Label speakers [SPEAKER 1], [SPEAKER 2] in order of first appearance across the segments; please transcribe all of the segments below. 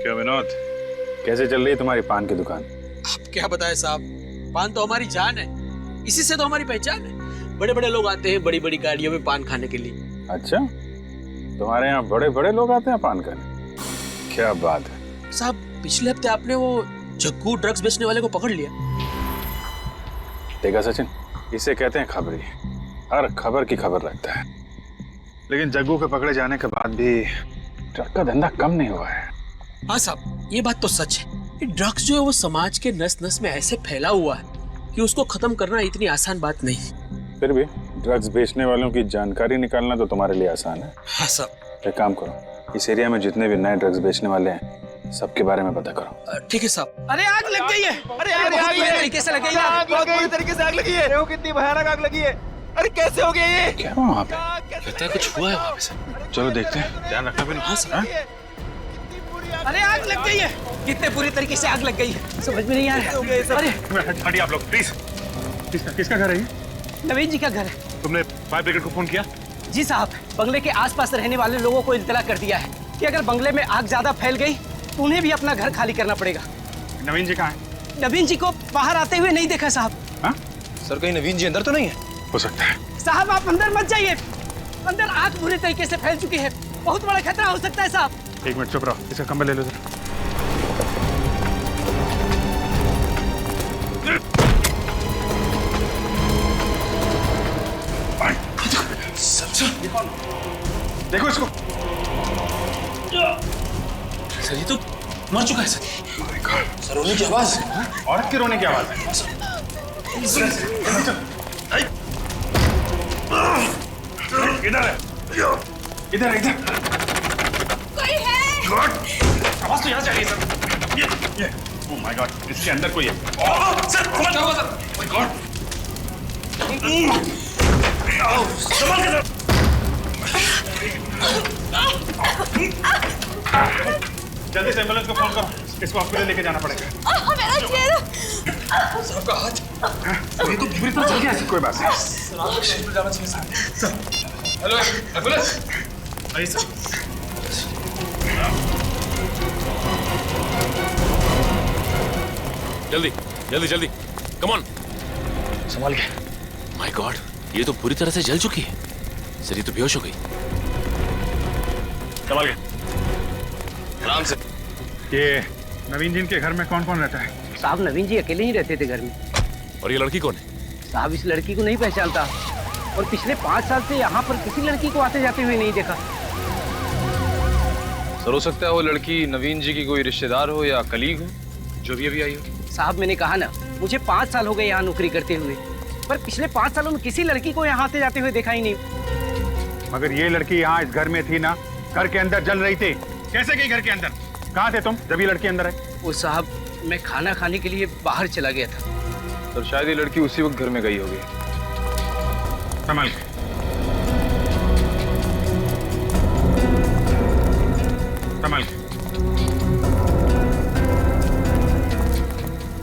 [SPEAKER 1] क्या विनोद, कैसे चल रही है तुम्हारी पान की दुकान?
[SPEAKER 2] अब क्या बताए साहब, पान तो हमारी जान है, इसी से तो हमारी पहचान है। बड़े बड़े लोग आते हैं बड़ी बड़ी गाड़ियों में पान खाने के लिए।
[SPEAKER 1] अच्छा, तुम्हारे यहाँ बड़े बड़े लोग आते हैं पान खाने? क्या बात है
[SPEAKER 2] साहब, पिछले हफ्ते आपने वो जग्गू ड्रग्स बेचने वाले को पकड़ लिया।
[SPEAKER 1] देखा सचिन, इसे कहते हैं खबरी। हर खबर की खबर रखता है। लेकिन जग्गू के पकड़े जाने के बाद भी ड्रग का धंधा कम नहीं हुआ है।
[SPEAKER 2] हाँ साहब, ये बात तो सच है। ये ड्रग्स जो है वो समाज के नस नस में ऐसे फैला हुआ है कि उसको खत्म करना इतनी आसान बात नहीं।
[SPEAKER 1] फिर भी ड्रग्स बेचने वालों की जानकारी निकालना तो तुम्हारे लिए आसान है।
[SPEAKER 2] हाँ साहब।
[SPEAKER 1] एक काम करो, इस एरिया में जितने भी नए ड्रग्स बेचने वाले हैं सबके बारे में पता करो।
[SPEAKER 2] ठीक है साहब।
[SPEAKER 3] अरे आग लग गई है। अरे आग बुरी तरीके से लग गई है। बहुत बुरी तरीके से आग लगी है। देखो कितनी भयानक आग लगी है। अरे कैसे हो गया ये?
[SPEAKER 1] क्या हुआ वहाँ पे?
[SPEAKER 2] लगता है कुछ हुआ है वहाँ पे सर।
[SPEAKER 1] चलो देखते हैं, ध्यान रखना भी।
[SPEAKER 2] हाँ सर।
[SPEAKER 3] अरे आग लग गई है। कितने बुरी तरीके से आग लग गई है, समझ में नहीं आ रहा। अरे
[SPEAKER 1] हटिए आप लोग प्लीज। किसका घर है ये?
[SPEAKER 3] नवीन जी का घर है।
[SPEAKER 1] तुमने फायर ब्रिगेड को फोन किया?
[SPEAKER 3] जी साहब, बंगले के आसपास रहने वाले लोगों को इत्तला कर दिया है कि अगर बंगले में आग ज्यादा फैल गई तो उन्हें भी अपना घर खाली करना पड़ेगा।
[SPEAKER 1] नवीन जी कहाँ है?
[SPEAKER 3] नवीन जी को बाहर आते हुए नहीं देखा साहब।
[SPEAKER 1] हाँ?
[SPEAKER 4] सर कहीं नवीन जी अंदर तो नहीं है?
[SPEAKER 1] हो सकता है।
[SPEAKER 3] साहब आप अंदर मत जाइए, अंदर आग बुरी तरीके से फैल चुकी है, बहुत बड़ा खतरा हो सकता है साहब।
[SPEAKER 1] एक मिनट चुप रहो, इसका कंबल ले लो जरा। देखो इसको।
[SPEAKER 2] सर ये तो मर चुका है सर।
[SPEAKER 4] सर रोने की आवाज।
[SPEAKER 1] औरत के रोने की आवाज है। इधर है, इधर इधर।
[SPEAKER 5] कोई है?
[SPEAKER 1] आवाज तो यहाँ से आ रही है सर। ये ओह माय गॉड, इसके अंदर कोई है। सर क्या हुआ सर? My God. संभाल के सर। जल्दी से एम्बुलेंस को फोन करो, इसको हॉस्पिटल लेके जाना पड़ेगा।
[SPEAKER 5] मेरा चेहरा।
[SPEAKER 4] साहब का हाथ।
[SPEAKER 1] ये तो बुरी तरह जल गया। कोई बात नहीं।
[SPEAKER 4] सर आपको हॉस्पिटल जाना चाहिए सर। Hello ambulance.
[SPEAKER 1] आइए सर।
[SPEAKER 6] जल्दी जल्दी जल्दी, कम ऑन।
[SPEAKER 4] संभाल के।
[SPEAKER 6] माय गॉड, ये तो पूरी तरह से जल चुकी है। सर ये तो बेहोश हो गई।
[SPEAKER 1] संभाल के।
[SPEAKER 6] आराम से।
[SPEAKER 1] ये नवीन जी के घर में कौन कौन रहता है?
[SPEAKER 3] साहब नवीन जी अकेले ही रहते थे घर में।
[SPEAKER 6] और ये लड़की कौन है?
[SPEAKER 3] साहब इस लड़की को नहीं पहचानता और पिछले 5 साल से यहाँ पर किसी लड़की को आते जाते हुए नहीं देखा।
[SPEAKER 4] सर हो सकता है वो लड़की नवीन जी की कोई रिश्तेदार हो या कलीग हो, जो भी अभी आई हो।
[SPEAKER 3] साहब मैंने कहा ना, मुझे 5 साल हो गए यहाँ नौकरी करते हुए, पर पिछले 5 सालों में किसी लड़की को यहाँ आते जाते हुए देखा ही नहीं।
[SPEAKER 1] मगर ये लड़की यहाँ इस घर में थी ना, घर के अंदर जल रही थी। कैसे गई घर के अंदर? कहाँ थे तुम जब ये लड़की अंदर आई?
[SPEAKER 3] वो साहब मैं खाना खाने के लिए बाहर चला गया था।
[SPEAKER 4] सर शायद ये लड़की उसी वक्त घर में गई होगी।
[SPEAKER 1] संभाल के। संभाल के।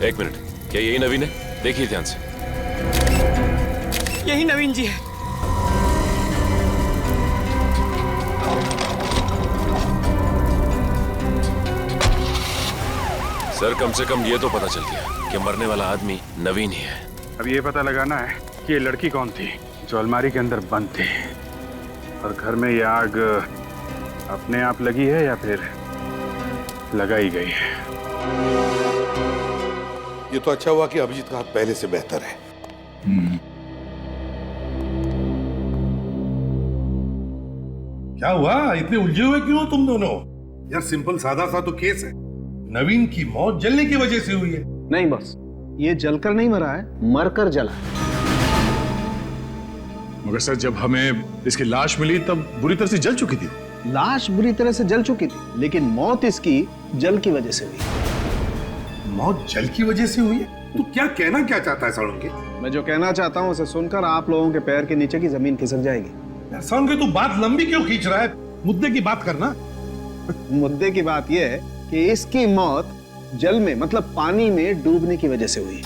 [SPEAKER 6] एक मिनट, क्या यही नवीन है? देखिए ध्यान से।
[SPEAKER 3] यही नवीन जी है।
[SPEAKER 6] सर कम से कम ये तो पता चल गया कि मरने वाला आदमी नवीन ही है।
[SPEAKER 1] अब ये पता लगाना है कि ये लड़की कौन थी जो अलमारी के अंदर बंद थी, और घर में ये आग अपने आप लगी है या फिर लगाई गई है।
[SPEAKER 7] ये तो अच्छा हुआ कि अभिजीत का हाथ पहले से बेहतर है। क्या हुआ, इतने उलझे हुए क्यों हो तुम दोनों? यार सिंपल सादा सा तो केस है। नवीन की मौत जलने की वजह से हुई है।
[SPEAKER 8] नहीं बस, ये जलकर नहीं मरा है, मरकर जला है।
[SPEAKER 9] मगर सर जब हमें इसकी लाश मिली तब बुरी तरह से जल चुकी थी।
[SPEAKER 8] लाश बुरी तरह से जल चुकी थी, लेकिन मौत इसकी जल की वजह से हुई।
[SPEAKER 7] मौत जल की वजह से हुई है? तू क्या कहना क्या चाहता है साळुंके?
[SPEAKER 8] मैं जो कहना चाहता हूँ उसे सुनकर आप लोगों के पैर के नीचे की जमीन खिसक जाएगी।
[SPEAKER 7] यार साळुंके तू बात लंबी क्यों खींच रहा है? मुद्दे की बात करना।
[SPEAKER 8] मुद्दे की बात यह है कि इसकी मौत जल में मतलब पानी में डूबने की वजह से हुई।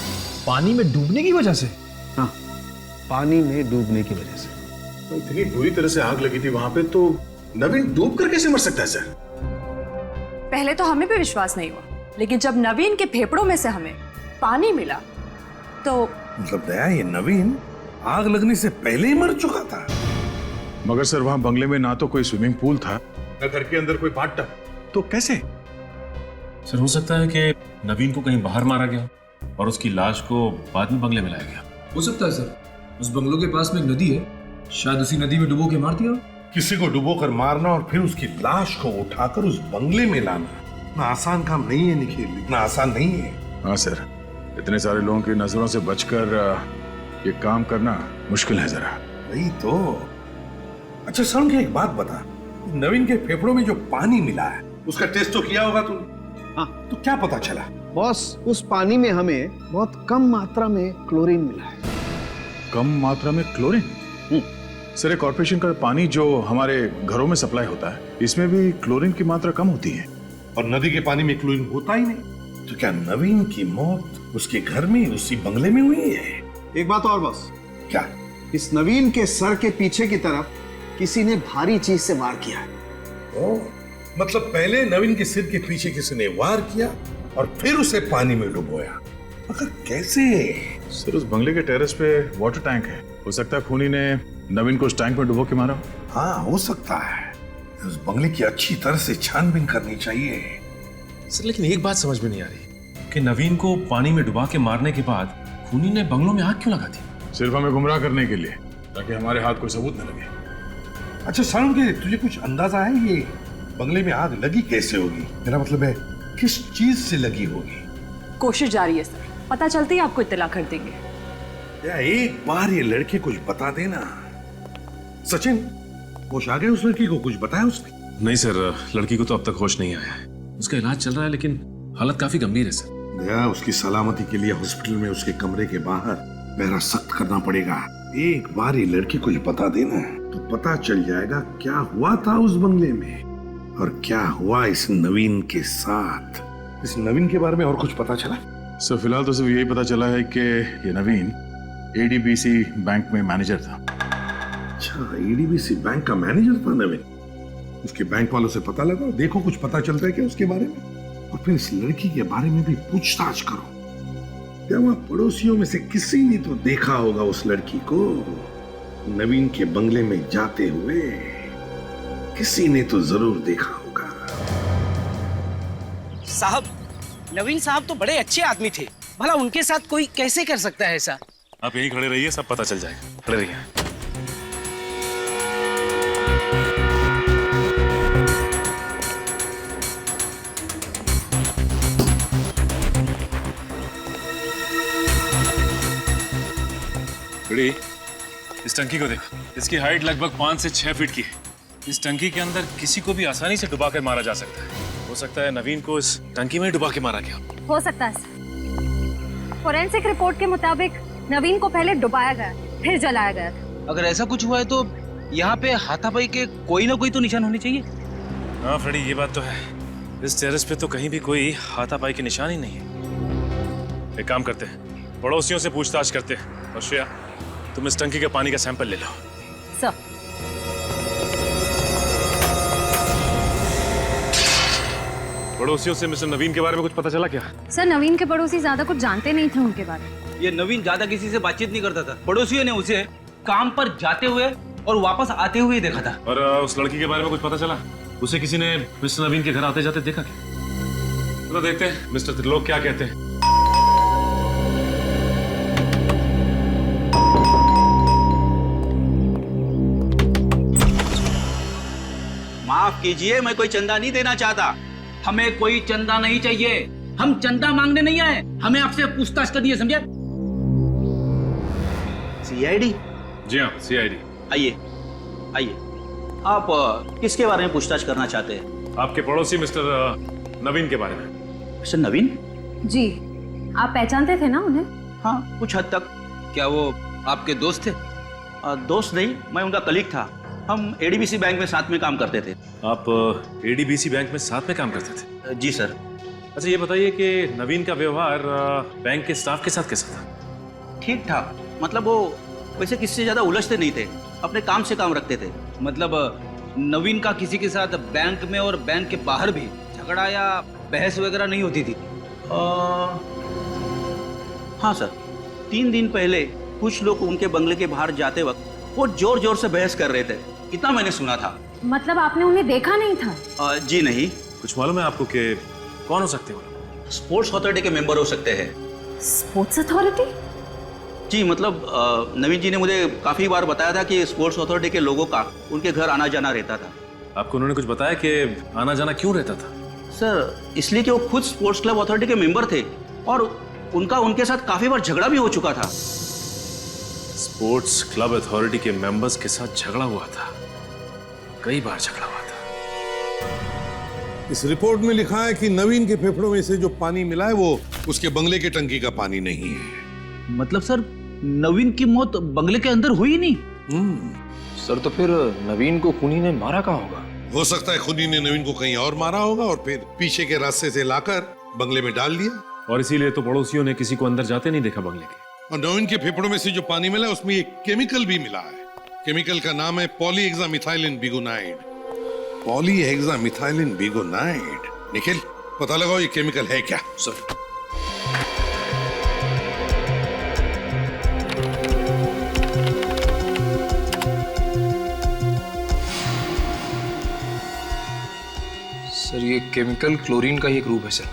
[SPEAKER 9] पानी में डूबने की वजह से?
[SPEAKER 8] हाँ, पानी में डूबने की वजह से।
[SPEAKER 9] तो इतनी बुरी तरह से आग लगी थी वहां पे, तो नवीन डूब कर कैसे मर सकता है सर?
[SPEAKER 5] पहले तो हमें भी विश्वास नहीं हुआ, लेकिन जब नवीन के फेफड़ों में से हमें पानी मिला तो
[SPEAKER 7] मतलब दया, ये नवीन आग लगने से पहले ही मर चुका था।
[SPEAKER 9] मगर सर वहां बंगले में ना तो कोई स्विमिंग पूल था, न घर के अंदर कोई बाथटब, तो कैसे?
[SPEAKER 10] सर हो सकता है कि नवीन को कहीं बाहर मारा गया और उसकी लाश को बाद में बंगले में लाया गया।
[SPEAKER 11] हो सकता है सर, उस बंगलों के पास में एक नदी है, शायद उसी नदी में डुबो के मार दिया।
[SPEAKER 7] किसी को डुबोकर मारना और फिर उसकी लाश को उठाकर उस बंगले में लाना इतना आसान काम नहीं है निखिल, इतना आसान नहीं है।
[SPEAKER 9] हाँ सर, इतने सारे लोगों की नजरों से बचकर ये काम करना मुश्किल है जरा।
[SPEAKER 7] वही तो। अच्छा सर, के एक बात बता, नवीन के फेफड़ों में जो पानी मिला है उसका टेस्ट तो किया होगा तूने?
[SPEAKER 8] हाँ।
[SPEAKER 7] तो क्या पता चला?
[SPEAKER 8] बॉस, उस पानी में हमें बहुत कम मात्रा में क्लोरीन मिला है।
[SPEAKER 9] कम मात्रा में क्लोरीन? सर, ये कॉर्पोरेशन का पानी जो हमारे घरों में सप्लाई होता है, इसमें भी क्लोरीन की मात्रा कम होती है।
[SPEAKER 7] और नदी के पानी में क्लोरीन होता ही नहीं। तो क्या नवीन की मौत उसके घर में, उसी बंगले में हुई है?
[SPEAKER 8] एक बात और बॉस।
[SPEAKER 7] क्या?
[SPEAKER 8] इस नवीन के सर के पीछे की तरफ किसी ने भारी चीज से वार किया है।
[SPEAKER 7] ओ, मतलब पहले नवीन के सिर के पीछे किसी ने वार किया और फिर उसे पानी में डुबोया। मगर कैसे?
[SPEAKER 9] सर, उस बंगले के टेरेस पे वाटर टैंक है, हो सकता है खूनी ने नवीन को उस टैंक में डुबो के मारा।
[SPEAKER 7] हाँ, हो सकता है। उस बंगले की अच्छी तरह से छानबीन करनी चाहिए।
[SPEAKER 10] सर लेकिन एक बात समझ में नहीं आ रही कि नवीन को पानी में डुबा के मारने के बाद खूनी ने बंगलों में आग क्यों लगा दी?
[SPEAKER 9] सिर्फ हमें गुमराह करने के लिए, ताकि हमारे हाथ कोई सबूत न लगे।
[SPEAKER 7] अच्छा सारुण के, तुझे कुछ अंदाजा है ये बंगले में आग लगी कैसे होगी? मेरा मतलब है किस चीज से लगी होगी?
[SPEAKER 5] कोशिश जारी है सर, पता चलते ही आपको इत्तला कर देंगे।
[SPEAKER 7] या एक बार ये लड़के कुछ बता देना। सचिन, होश आ गया उस लड़की को? कुछ बताया उसने?
[SPEAKER 10] नहीं सर, लड़की को तो अब तक होश नहीं आया है। उसका इलाज चल रहा है लेकिन हालत काफी गंभीर है सर।
[SPEAKER 7] दया, उसकी सलामती के लिए हॉस्पिटल में उसके कमरे के बाहर पहरा सख्त करना पड़ेगा। एक बार ये लड़की कुछ बता देना तो पता चल जाएगा क्या हुआ था उस बंगले में और क्या हुआ इस नवीन के साथ। इस नवीन के बारे में और कुछ पता चला?
[SPEAKER 9] सर फिलहाल तो सिर्फ यही पता चला है कि ये नवीन एडीबीसी बैंक में मैनेजर था।
[SPEAKER 7] अच्छा, एडीबीसी बैंक का मैनेजर था नवीन। उसके बैंक वालों से पता लगा, देखो कुछ पता चलता है क्या उसके बारे में, और फिर इस लड़की के बारे में भी पूछताछ करो। क्या वहां पड़ोसियों में से किसी ने तो देखा होगा उस लड़की को नवीन के बंगले में जाते हुए? किसी ने तो जरूर देखा होगा।
[SPEAKER 3] साहब, नवीन साहब तो बड़े अच्छे आदमी थे, भला उनके साथ कोई कैसे कर सकता है ऐसा?
[SPEAKER 10] आप यहीं खड़े रहिए, सब पता चल जाएगा। खड़े रहिए। इस टंकी को देखो, इसकी हाइट लगभग 5 से 6 फीट की है। इस टंकी के अंदर किसी को भी आसानी से डुबा कर मारा जा सकता है। हो सकता है नवीन को इस टंकी में डुबा के मारा गया
[SPEAKER 5] हो सकता है सर। फोरेंसिक रिपोर्ट के मुताबिक नवीन को पहले डुबाया गया, फिर जलाया गया था।
[SPEAKER 3] अगर ऐसा कुछ हुआ है तो यहाँ पे हाथापाई के कोई ना कोई तो निशान होने चाहिए।
[SPEAKER 10] हाँ फ्रेडी, ये बात तो है। इस टेरेस पे तो कहीं भी कोई हाथापाई के निशान ही नहीं है। एक काम करते हैं, पड़ोसियों से पूछताछ करते हैं। और श्रेया, तुम इस टंकी के पानी का सैंपल ले लो।
[SPEAKER 5] सर,
[SPEAKER 10] पड़ोसियों से मिस्टर नवीन के बारे में कुछ पता चला क्या?
[SPEAKER 5] सर नवीन के पड़ोसी ज्यादा कुछ जानते नहीं थे उनके बारे में।
[SPEAKER 3] ये नवीन ज्यादा किसी से बातचीत नहीं करता था। पड़ोसियों ने उसे काम पर जाते हुए और वापस आते हुए देखा था।
[SPEAKER 10] और उस लड़की के बारे में कुछ पता चला? उसे किसी ने मिस्टर नवीन के घर आते जाते देखा क्या? तो देखते हैं मिस्टर त्रिलोक क्या कहते हैं।
[SPEAKER 3] माफ कीजिए, मैं कोई चंदा नहीं देना चाहता। हमें कोई चंदा नहीं चाहिए। हम चंदा मांगने नहीं आए, हमें आपसे पूछताछ करनी है, समझे?
[SPEAKER 12] सीआईडी?
[SPEAKER 10] जी हाँ, सीआईडी।
[SPEAKER 12] आइए आइए। आप किसके बारे में पूछताछ करना चाहते हैं?
[SPEAKER 10] आपके पड़ोसी मिस्टर नवीन के बारे में।
[SPEAKER 12] मिस्टर नवीन?
[SPEAKER 5] जी, आप पहचानते थे ना उन्हें?
[SPEAKER 12] हाँ, कुछ हद तक।
[SPEAKER 3] क्या वो आपके दोस्त थे?
[SPEAKER 12] दोस्त नहीं, मैं उनका कलीग था। हम एडीबीसी बैंक में साथ में काम करते थे।
[SPEAKER 10] आप एडीबीसी बैंक में साथ में काम करते थे?
[SPEAKER 12] जी सर।
[SPEAKER 10] अच्छा ये बताइए कि नवीन का व्यवहार बैंक के स्टाफ के साथ कैसा था?
[SPEAKER 12] ठीक ठाक, मतलब वो वैसे किसी से ज्यादा उलझते नहीं थे, अपने काम से काम रखते थे।
[SPEAKER 3] मतलब नवीन का किसी के साथ बैंक में और बैंक के बाहर भी झगड़ा या बहस वगैरह नहीं होती थी? हाँ सर, 3 दिन पहले कुछ लोग उनके बंगले के बाहर जाते वक्त वो जोर जोर से बहस कर रहे थे, इतना मैंने सुना था।
[SPEAKER 5] मतलब आपने उन्हें देखा नहीं था?
[SPEAKER 3] जी नहीं।
[SPEAKER 10] कुछ मालूम है आपको कि कौन हो सकते हो?
[SPEAKER 3] स्पोर्ट्स अथॉरिटी के मेंबर हो सकते हैं।
[SPEAKER 5] Sports authority?
[SPEAKER 3] जी मतलब नवीन जी ने मुझे काफी बार बताया था कि स्पोर्ट्स अथॉरिटी के लोगों का उनके घर आना जाना रहता था।
[SPEAKER 10] आपको उन्होंने कुछ बताया कि आना जाना क्यों रहता था?
[SPEAKER 3] सर इसलिए कि वो खुद स्पोर्ट्स क्लब अथॉरिटी के मेंबर थे और उनका उनके साथ काफी बार झगड़ा भी हो चुका था।
[SPEAKER 10] स्पोर्ट्स क्लब अथॉरिटी के मेंबर्स के साथ झगड़ा हुआ था, कई बार झगड़ा हुआ था।
[SPEAKER 7] इस रिपोर्ट में लिखा है कि नवीन के फेफड़ों में से जो पानी मिला है वो उसके बंगले के टंकी का पानी नहीं है।
[SPEAKER 3] मतलब सर नवीन की मौत बंगले के अंदर हुई नहीं?
[SPEAKER 4] सर तो फिर नवीन को खूनी ने मारा कहाँ होगा?
[SPEAKER 7] हो सकता है खूनी ने नवीन को कहीं और मारा होगा और फिर पीछे के रास्ते से लाकर बंगले में डाल दिया।
[SPEAKER 10] और इसीलिए तो पड़ोसियों ने किसी को अंदर जाते नहीं देखा बंगले के।
[SPEAKER 7] और नवीन के फेफड़ों में से जो पानी मिला उसमें एक केमिकल भी मिला है। केमिकल का नाम है पॉलीहेक्सामिथाइलिन बिगोनाइड। पॉलीहेक्सामिथाइलिन बिगोनाइड। निखिल पता लगाओ ये केमिकल है क्या?
[SPEAKER 11] सर
[SPEAKER 4] सर ये केमिकल क्लोरीन का ही एक रूप है सर,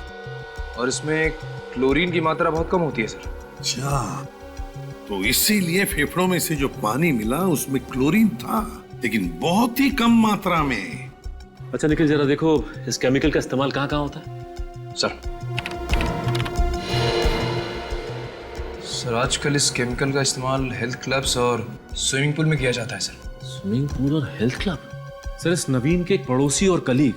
[SPEAKER 4] और इसमें क्लोरीन की मात्रा बहुत कम होती है सर।
[SPEAKER 7] अच्छा, तो इसीलिए फेफड़ों में से जो पानी मिला उसमें क्लोरीन था, लेकिन बहुत ही कम मात्रा में।
[SPEAKER 10] अच्छा निखिल जरा देखो इस केमिकल का इस्तेमाल कहाँ कहाँ होता है?
[SPEAKER 4] सर आजकल इस केमिकल का इस्तेमाल हेल्थ क्लब्स और स्विमिंग पूल में किया जाता है सर।
[SPEAKER 10] स्विमिंग पूल और हेल्थ क्लब? सर इस नवीन के एक पड़ोसी और कलीग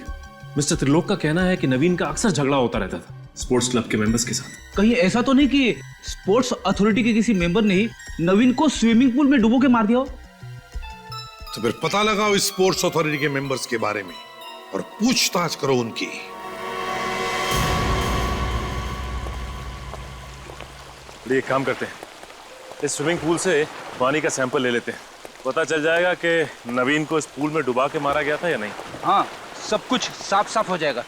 [SPEAKER 10] मिस्टर त्रिलोक का कहना है कि नवीन का अक्सर झगड़ा होता रहता था स्पोर्ट्स क्लब के मेंबर्स के साथ।
[SPEAKER 3] कहीं ऐसा तो नहीं कि स्पोर्ट्स अथॉरिटी के किसी मेंबर ने ही नवीन को स्विमिंग पूल में डुबो के मार दिया हो?
[SPEAKER 7] तो फिर पता लगाओ इस स्पोर्ट्स अथॉरिटी के मेंबर्स के बारे में और पूछताछ करो उनकी।
[SPEAKER 10] एक काम करते हैं, इस स्विमिंग पूल से पानी का सैंपल ले लेते हैं, पता चल जाएगा कि नवीन को इस पूल में डुबा के मारा गया था या नहीं।
[SPEAKER 3] हाँ सब कुछ साफ साफ हो जाएगा।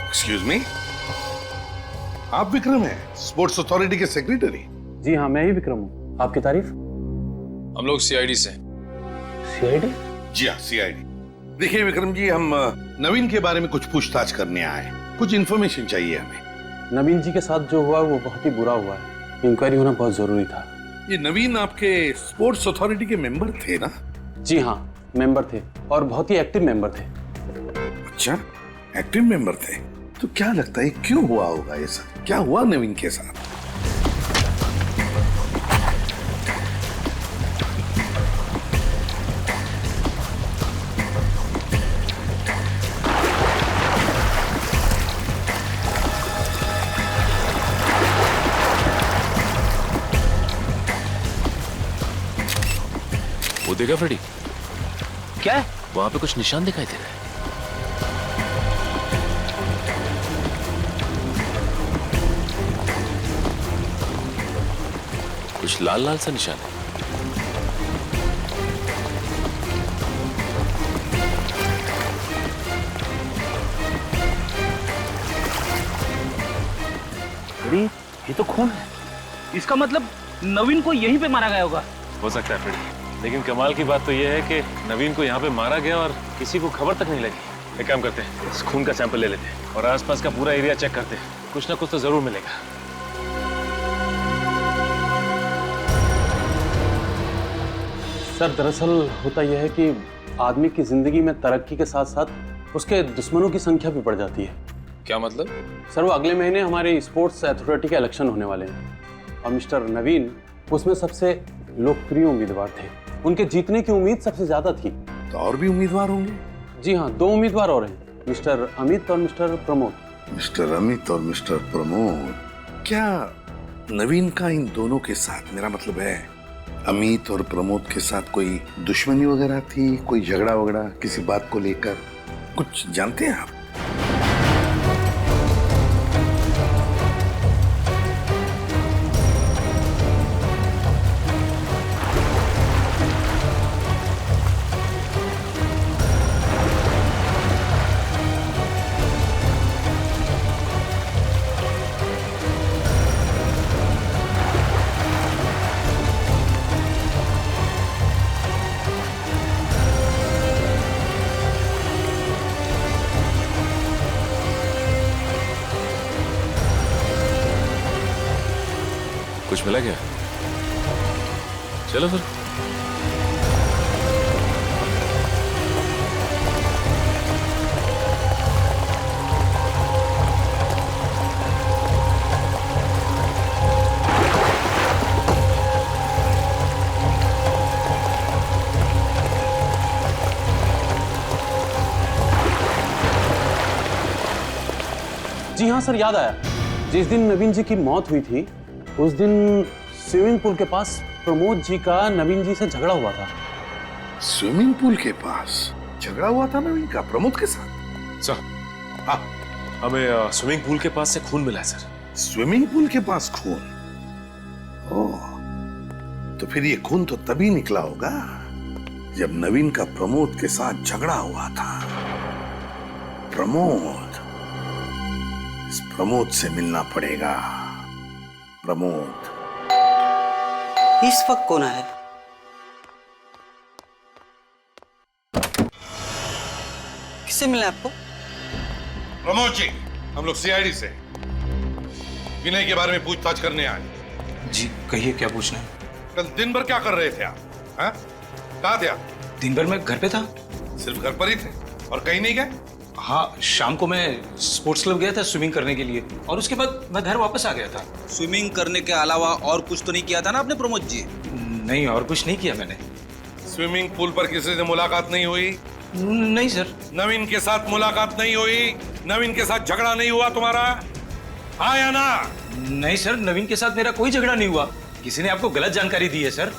[SPEAKER 7] एक्सक्यूज मी, आप विक्रम हैं स्पोर्ट्स अथॉरिटी के सेक्रेटरी?
[SPEAKER 8] जी हाँ मैं ही विक्रम हूँ। आपकी तारीफ?
[SPEAKER 4] हम लोग सीआईडी से।
[SPEAKER 8] सीआईडी?
[SPEAKER 7] जी हाँ सीआईडी। देखिए विक्रम जी, हम नवीन के बारे में कुछ पूछताछ करने आए, कुछ इन्फॉर्मेशन चाहिए हमें।
[SPEAKER 8] नवीन जी के साथ जो हुआ वो बहुत ही बुरा हुआ है, इंक्वायरी होना बहुत जरूरी था।
[SPEAKER 7] ये नवीन आपके स्पोर्ट्स अथॉरिटी के मेंबर थे ना?
[SPEAKER 8] जी हाँ मेंबर थे और बहुत ही एक्टिव मेंबर थे।
[SPEAKER 7] अच्छा एक्टिव मेंबर थे, तो क्या लगता है क्यों हुआ होगा ये सब? क्या हुआ नवीन के साथ?
[SPEAKER 6] वो देखा फ्रेडी?
[SPEAKER 3] क्या?
[SPEAKER 6] वहां पे कुछ निशान दिखाई दे रहे हैं। कुछ लाल लाल सा निशान है।
[SPEAKER 3] अरे ये तो खून है, इसका मतलब नवीन को यहीं पे मारा गया होगा।
[SPEAKER 10] हो सकता है फ्रेडी, लेकिन कमाल की बात तो यह है कि नवीन को यहाँ पे मारा गया और किसी को खबर तक नहीं लगी। एक काम करते हैं, इस खून का सैंपल ले लेते हैं और आसपास का पूरा एरिया चेक करते हैं, कुछ ना कुछ तो जरूर मिलेगा।
[SPEAKER 8] सर दरअसल होता यह है कि आदमी की जिंदगी में तरक्की के साथ साथ उसके दुश्मनों की संख्या भी बढ़ जाती है।
[SPEAKER 4] क्या मतलब?
[SPEAKER 8] सर वो अगले महीने हमारे स्पोर्ट्स अथॉरिटी के इलेक्शन होने वाले हैं और मिस्टर नवीन उसमें सबसे लोकप्रिय उम्मीदवार थे। उनके जीतने की उम्मीद सबसे ज्यादा थी।
[SPEAKER 7] तो और भी उम्मीदवार होंगे?
[SPEAKER 8] जी हाँ 2 उम्मीदवार और हैं, मिस्टर अमित और मिस्टर प्रमोद।
[SPEAKER 7] मिस्टर अमित और मिस्टर प्रमोद। क्या नवीन का इन दोनों के साथ, मेरा मतलब है अमित और प्रमोद के साथ कोई दुश्मनी वगैरह थी, कोई झगड़ा वगड़ा किसी बात को लेकर, कुछ जानते हैं आप?
[SPEAKER 6] कुछ मिला क्या? चलो फिर।
[SPEAKER 8] जी हाँ सर, याद आया। जिस दिन नवीन जी की मौत हुई थी उस दिन स्विमिंग पूल के पास प्रमोद जी का नवीन जी से झगड़ा हुआ था।
[SPEAKER 7] स्विमिंग पूल के पास झगड़ा हुआ था नवीन का प्रमोद के साथ?
[SPEAKER 6] सर, हाँ, हमें स्विमिंग पूल के पास से खून मिला है सर।
[SPEAKER 7] स्विमिंग पूल के पास खून? ओह, तो फिर ये खून तो तभी निकला होगा जब नवीन का प्रमोद के साथ झगड़ा हुआ था। प्रमोद, इस प्रमोद से मिलना पड़ेगा। प्रमोद।
[SPEAKER 13] इस वक्त कौन है? किससे मिला आपको?
[SPEAKER 7] प्रमोद जी, हम लोग सीआईडी से विनय के बारे में पूछताछ करने आए।
[SPEAKER 11] जी कहिए, क्या पूछना है?
[SPEAKER 7] कल दिन भर क्या कर रहे थे आप? हाँ? कहाँ थे आप?
[SPEAKER 11] दिन भर मैं घर पे था।
[SPEAKER 7] सिर्फ घर पर ही थे और कहीं नहीं गए?
[SPEAKER 11] हाँ, शाम को मैं स्पोर्ट्स क्लब गया था स्विमिंग करने के लिए और उसके बाद मैं घर वापस आ गया था।
[SPEAKER 3] स्विमिंग करने के अलावा और कुछ तो नहीं किया था ना आपने प्रमोद जी?
[SPEAKER 11] नहीं, और कुछ नहीं किया मैंने।
[SPEAKER 7] स्विमिंग पूल पर किसी से मुलाकात नहीं हुई?
[SPEAKER 11] नहीं सर।
[SPEAKER 7] नवीन के साथ मुलाकात नहीं हुई? नवीन के साथ झगड़ा नहीं हुआ तुम्हारा? हाँ या ना?
[SPEAKER 11] नहीं सर, नवीन के साथ मेरा कोई झगड़ा नहीं हुआ। किसी ने आपको गलत जानकारी दी है सर।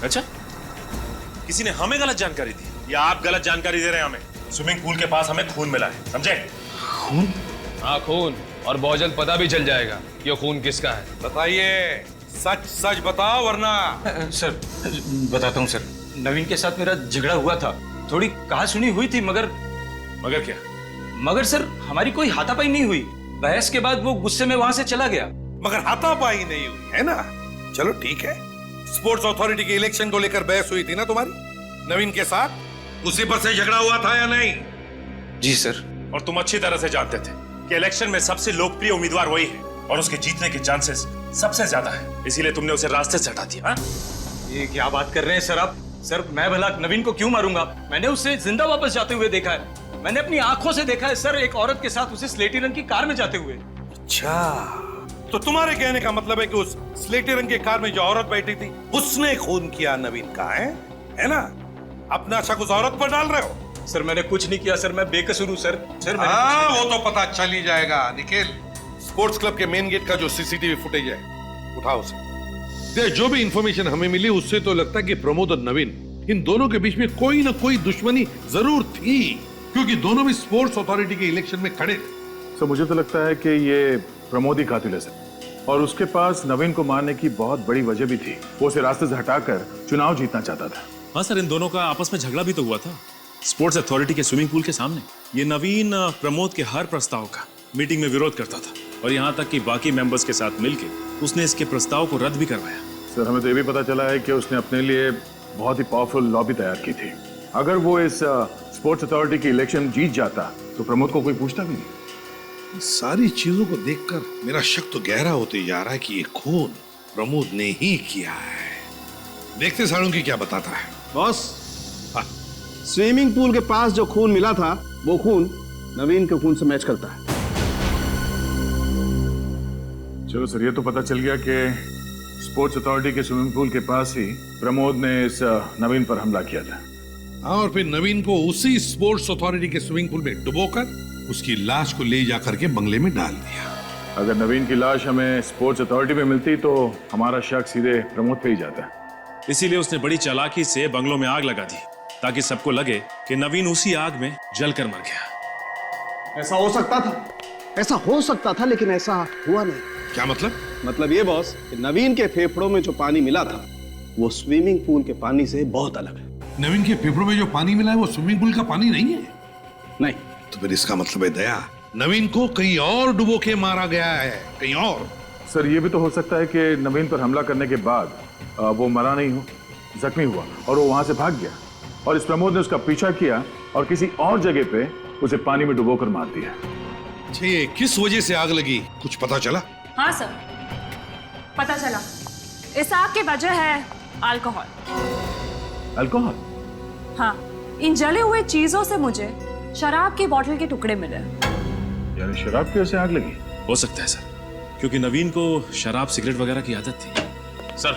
[SPEAKER 10] अच्छा, किसी ने हमें गलत जानकारी दी या आप गलत जानकारी दे रहे हैं हमें? स्विमिंग पूल के पास हमें खून मिला है, समझे?
[SPEAKER 11] खून?
[SPEAKER 4] हाँ खून, और बहुत जल्द पता भी चल जाएगा ये खून किसका है।
[SPEAKER 7] बताइए, सच सच बताओ वरना।
[SPEAKER 11] सर बताता हूँ सर, नवीन के साथ मेरा झगड़ा हुआ था। थोड़ी कहा सुनी हुई थी, मगर
[SPEAKER 10] क्या?
[SPEAKER 11] मगर सर हमारी कोई हाथापाई नहीं हुई। बहस के बाद वो गुस्से में वहां से चला गया।
[SPEAKER 7] मगर हाथापाई नहीं हुई है ना? चलो ठीक है। स्पोर्ट्स अथॉरिटी के इलेक्शन को लेकर बहस हुई थी ना तुम्हारी नवीन के साथ? उसी पर से झगड़ा हुआ था या नहीं?
[SPEAKER 11] जी सर।
[SPEAKER 10] और तुम अच्छी तरह से जानते थे कि इलेक्शन में सबसे लोकप्रिय उम्मीदवार वही है और उसके जीतने के चांसेस सबसे ज्यादा है, इसीलिए तुमने उसे रास्ते से हटा दिया।
[SPEAKER 11] ये क्या बात कर रहे हैं सर आप? सर मैं भला नवीन को क्यों मारूंगा? मैंने उसे जिंदा वापस जाते हुए देखा है। मैंने अपनी आंखों से देखा है सर, एक औरत के साथ उसे स्लेटी रंग की कार में जाते हुए।
[SPEAKER 7] अच्छा, तो तुम्हारे कहने का मतलब है कि उस स्लेटी रंग की कार में जो औरत बैठी थी उसने खून किया नवीन का, है ना? अपना शक उस औरत पर डाल रहे हो?
[SPEAKER 11] सर मैंने कुछ नहीं किया सर, मैं बेकसूर हूँ सर। सर
[SPEAKER 7] हाँ, वो तो पता चल ही जाएगा। निखिल, स्पोर्ट्स क्लब के मेन गेट का जो सीसीटीवी फुटेज है उठाओ उसे। जो भी इंफॉर्मेशन हमें मिली उससे तो लगता है कि प्रमोद और नवीन, इन दोनों के बीच में कोई ना कोई दुश्मनी जरूर थी, क्योंकि दोनों भी स्पोर्ट्स अथॉरिटी के इलेक्शन में खड़े थे।
[SPEAKER 9] सर मुझे तो लगता है कि ये प्रमोद ही कातिल है सर, और उसके पास नवीन को मारने की बहुत बड़ी वजह भी थी। वो उसे रास्ते से हटाकर चुनाव जीतना चाहता था।
[SPEAKER 10] हाँ सर, इन दोनों का आपस में झगड़ा भी तो हुआ था स्पोर्ट्स अथॉरिटी के स्विमिंग पूल के सामने। ये नवीन प्रमोद के हर प्रस्ताव का मीटिंग में विरोध करता था और यहाँ तक कि बाकी मेंबर्स के साथ मिलकर उसने इसके प्रस्ताव को रद्द भी करवाया।
[SPEAKER 9] सर हमें तो ये भी पता चला है कि उसने अपने लिए बहुत ही पावरफुल लॉबी तैयार की थी। अगर वो इस स्पोर्ट्स अथॉरिटी की इलेक्शन जीत जाता तो प्रमोद को कोई पूछता भी नहीं।
[SPEAKER 7] सारी चीजों को देखकर मेरा शक तो गहरा होते जा रहा है कि ये खून प्रमोद ने ही किया है। देखते साड़ू क्या बताता है।
[SPEAKER 14] बॉस, स्विमिंग पूल के पास जो खून मिला था वो खून नवीन के खून से मैच करता है।
[SPEAKER 9] चलो सर, ये तो पता चल गया कि स्पोर्ट्स अथॉरिटी के स्विमिंग पूल के पास ही प्रमोद ने इस नवीन पर हमला किया था।
[SPEAKER 7] हाँ, और फिर नवीन को उसी स्पोर्ट्स अथॉरिटी के स्विमिंग पूल में डुबोकर उसकी लाश को ले जाकर के बंगले में डाल दिया।
[SPEAKER 9] अगर नवीन की लाश हमें स्पोर्ट्स अथॉरिटी में मिलती तो हमारा शक सीधे प्रमोद पे ही जाता।
[SPEAKER 10] इसीलिए उसने बड़ी चालाकी से बंगलों में आग लगा दी ताकि सबको लगे कि नवीन उसी आग में जलकर मर गया।
[SPEAKER 14] ऐसा हो सकता था, ऐसा हो सकता था, लेकिन ऐसा हुआ नहीं।
[SPEAKER 7] क्या मतलब?
[SPEAKER 14] मतलब ये बॉस कि नवीन के फेफड़ों में जो पानी मिला था वो स्विमिंग पूल के पानी से बहुत अलग है।
[SPEAKER 7] नवीन के फेफड़ों में जो पानी मिला है वो स्विमिंग पूल का पानी नहीं है?
[SPEAKER 14] नहीं।
[SPEAKER 7] तो फिर इसका मतलब है दया, नवीन को कहीं और डुबो के मारा गया है, कहीं और।
[SPEAKER 9] सर ये भी तो हो सकता है कि नवीन पर हमला करने के बाद वो मरा नहीं हो, जख्मी हुआ और वो वहां से भाग गया और इस प्रमोद ने उसका पीछा किया और किसी और जगह पे उसे पानी में डुबोकर मार दिया।
[SPEAKER 7] किस वजह से आग लगी, कुछ पता चला?
[SPEAKER 15] हाँ सर, पता चला। इस आग की वजह है अल्कोहल।
[SPEAKER 9] अल्कोहल?
[SPEAKER 15] हाँ, इन जले हुए चीजों से मुझे शराब की बोतल के टुकड़े मिले।
[SPEAKER 9] यानी शराब की वजह से आग लगी?
[SPEAKER 10] हो सकता है सर, क्योंकि नवीन को शराब सिगरेट वगैरह की आदत थी।
[SPEAKER 4] सर,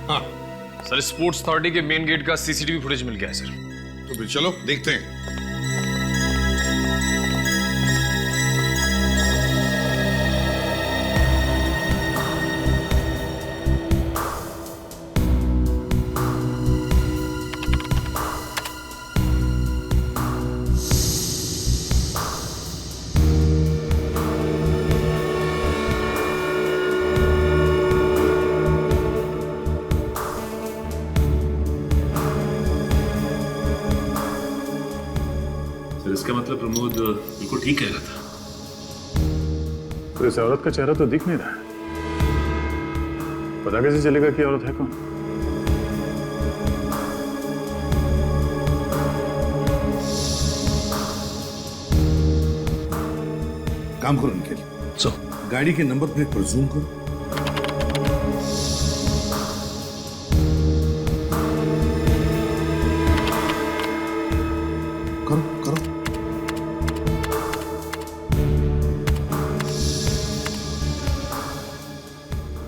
[SPEAKER 4] हाँ सर, स्पोर्ट्स अथॉरिटी के मेन गेट का सीसीटीवी फुटेज मिल गया है सर।
[SPEAKER 7] तो फिर चलो देखते हैं।
[SPEAKER 10] इसका मतलब प्रमोद बिल्कुल ठीक कह रहा था।
[SPEAKER 9] तो इस औरत का चेहरा तो दिख नहीं रहा है, पता कैसे चलेगा कि औरत है कौन?
[SPEAKER 7] काम करो निखिल, गाड़ी के नंबर प्लेट पर जूम करो। करो।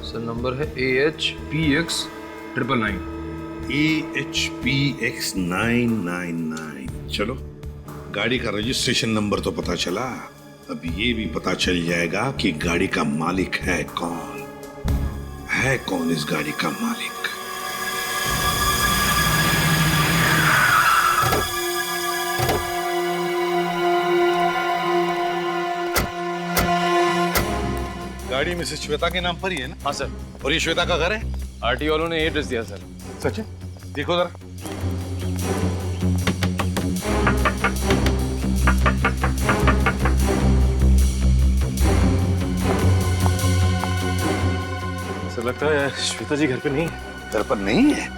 [SPEAKER 4] सर नंबर है AHPX999।
[SPEAKER 7] AHPX999। चलो, गाड़ी का रजिस्ट्रेशन नंबर तो पता चला, अब ये भी पता चल जाएगा कि गाड़ी का मालिक है कौन। है कौन इस गाड़ी का मालिक? गाड़ी मिसेस श्वेता के नाम पर ही है ना?
[SPEAKER 4] हाँ सर।
[SPEAKER 7] और ये श्वेता का घर है?
[SPEAKER 4] आरटीओ वालों ने एड्रेस दिया सर।
[SPEAKER 7] सच है? देखो जरा।
[SPEAKER 10] सर लगता है श्वेता जी घर पे नहीं है।
[SPEAKER 7] घर पर नहीं है?